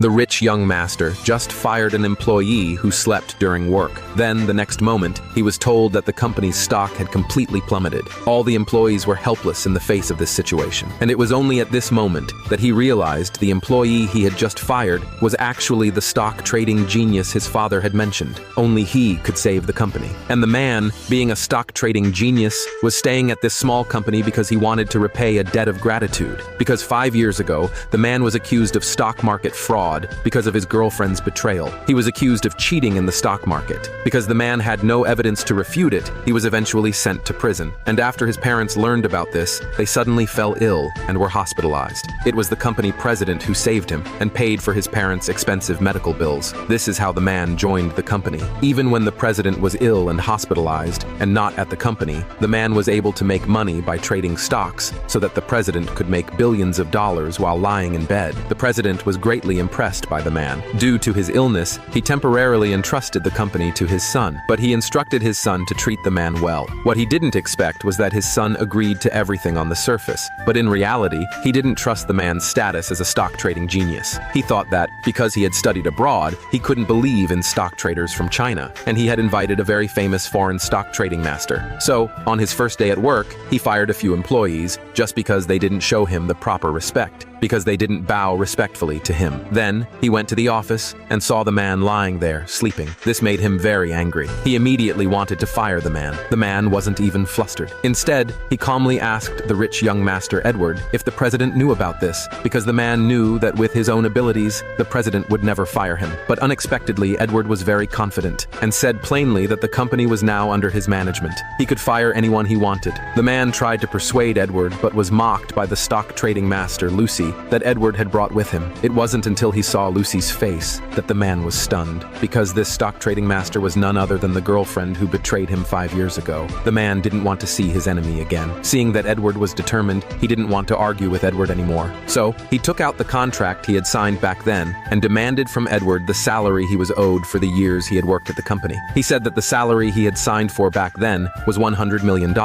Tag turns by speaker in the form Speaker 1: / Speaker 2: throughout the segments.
Speaker 1: The rich young master just fired an employee who slept during work. Then, the next moment, he was told that the company's stock had completely plummeted. All the employees were helpless in the face of this situation. And it was only at this moment that he realized the employee he had just fired was actually the stock trading genius his father had mentioned. Only he could save the company. And the man, being a stock trading genius, was staying at this small company because he wanted to repay a debt of gratitude. Because 5 years ago, the man was accused of stock market fraud because of his girlfriend's betrayal. He was accused of cheating in the stock market. Because the man had no evidence to refute it, he was eventually sent to prison. And after his parents learned about this, they suddenly fell ill and were hospitalized. It was the company president who saved him and paid for his parents' expensive medical bills. This is how the man joined the company. Even when the president was ill and hospitalized and not at the company, the man was able to make money by trading stocks so that the president could make billions of dollars while lying in bed. The president was greatly impressed by the man. Due to his illness, he temporarily entrusted the company to his son, but he instructed his son to treat the man well. What he didn't expect was that his son agreed to everything on the surface, but in reality, he didn't trust the man's status as a stock trading genius. He thought that, because he had studied abroad, he couldn't believe in stock traders from China, and he had invited a very famous foreign stock trading master. So, on his first day at work, he fired a few employees just because they didn't show him the proper respect, because they didn't bow respectfully to him. Then, he went to the office and saw the man lying there, sleeping. This made him very angry. He immediately wanted to fire the man. The man wasn't even flustered. Instead, he calmly asked the rich young master Edward if the president knew about this, because the man knew that with his own abilities, the president would never fire him. But unexpectedly, Edward was very confident and said plainly that the company was now under his management. He could fire anyone he wanted. The man tried to persuade Edward, but was mocked by the stock trading master, Lucy, that Edward had brought with him. It wasn't until he saw Lucy's face that the man was stunned, because this stock trading master was none other than the girlfriend who betrayed him 5 years ago. The man didn't want to see his enemy again. Seeing that Edward was determined, he didn't want to argue with Edward anymore. So, he took out the contract he had signed back then and demanded from Edward the salary he was owed for the years he had worked at the company. He said that the salary he had signed for back then was $100 million,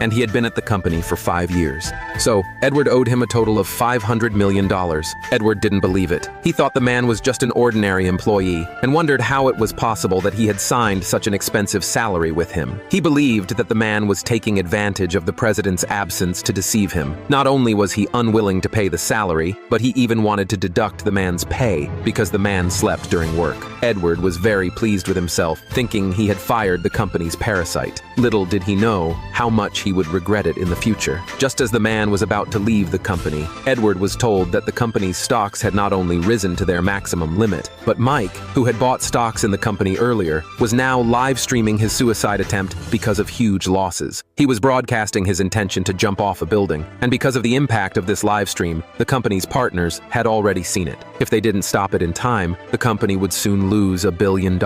Speaker 1: and he had been at the company for 5 years. So, Edward owed him a total of $500 million. Edward didn't believe it. He thought the man was just an ordinary employee and wondered how it was possible that he had signed such an expensive salary with him. He believed that the man was taking advantage of the president's absence to deceive him. Not only was he unwilling to pay the salary, but he even wanted to deduct the man's pay because the man slept during work. Edward was very pleased with himself, thinking he had fired the company's parasite. Little did he know how much he would regret it in the future. Just as the man was about to leave the company, Edward was told that the company's stocks had not only risen to their maximum limit, but Mike, who had bought stocks in the company earlier, was now live streaming his suicide attempt because of huge losses. He was broadcasting his intention to jump off a building, and because of the impact of this live stream, the company's partners had already seen it. If they didn't stop it in time, the company would soon lose $1 billion.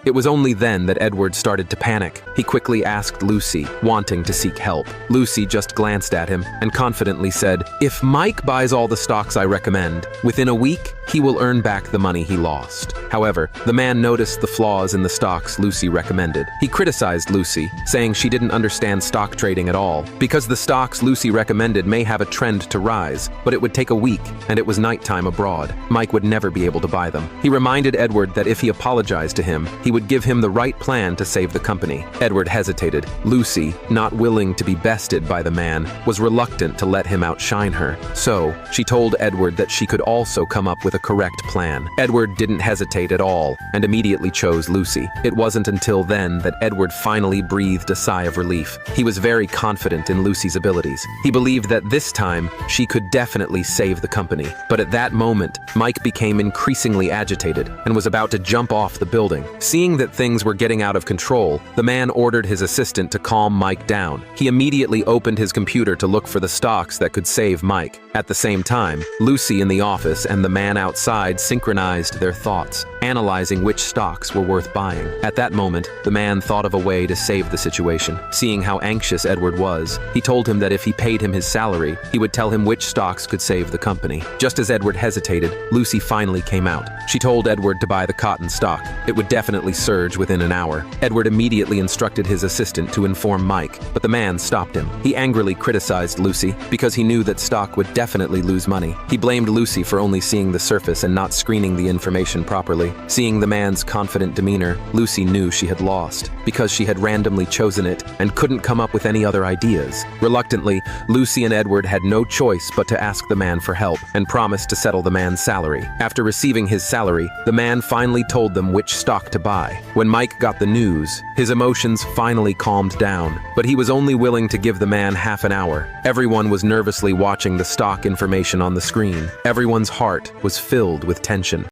Speaker 1: It was only then that Edward started to panic. He quickly asked Lucy, wanting to seek help. Lucy just glanced at him and confidently said, "If Mike buys all the stocks I recommend, within a week, he will earn back the money he lost." However, the man noticed the flaws in the stocks Lucy recommended. He criticized Lucy, saying she didn't understand stock trading at all, because the stocks Lucy recommended may have a trend to rise, but it would take a week, and it was nighttime abroad. Mike would never be able to buy them. He reminded Edward that if he apologized to him, he would give him the right plan to save the company. Edward hesitated. Lucy, not willing to be bested by the man, was reluctant to let him outshine her. So, she told Edward that she could also come up with a correct plan. Edward didn't hesitate at all and immediately chose Lucy. It wasn't until then that Edward finally breathed a sigh of relief. He was very confident in Lucy's abilities. He believed that this time she could definitely save the company. But at that moment, Mike became increasingly agitated and was about to jump off the building. Seeing that things were getting out of control, the man ordered his assistant to calm Mike down. He immediately opened his computer to look for the stocks that could save Mike. At the same time, Lucy in the office and the man outside synchronized their thoughts, analyzing which stocks were worth buying. At that moment, the man thought of a way to save the situation. Seeing how anxious Edward was, he told him that if he paid him his salary, he would tell him which stocks could save the company. Just as Edward hesitated, Lucy finally came out. She told Edward to buy the cotton stock. It would definitely surge within an hour. Edward immediately instructed his assistant to inform Mike, but the man stopped him. He angrily criticized Lucy because he knew that stock would definitely lose money. He blamed Lucy for only seeing the surge surface and not screening the information properly. Seeing the man's confident demeanor, Lucy knew she had lost, because she had randomly chosen it and couldn't come up with any other ideas. Reluctantly, Lucy and Edward had no choice but to ask the man for help and promised to settle the man's salary. After receiving his salary, the man finally told them which stock to buy. When Mike got the news, his emotions finally calmed down, but he was only willing to give the man half an hour. Everyone was nervously watching the stock information on the screen. Everyone's heart was filled with tension.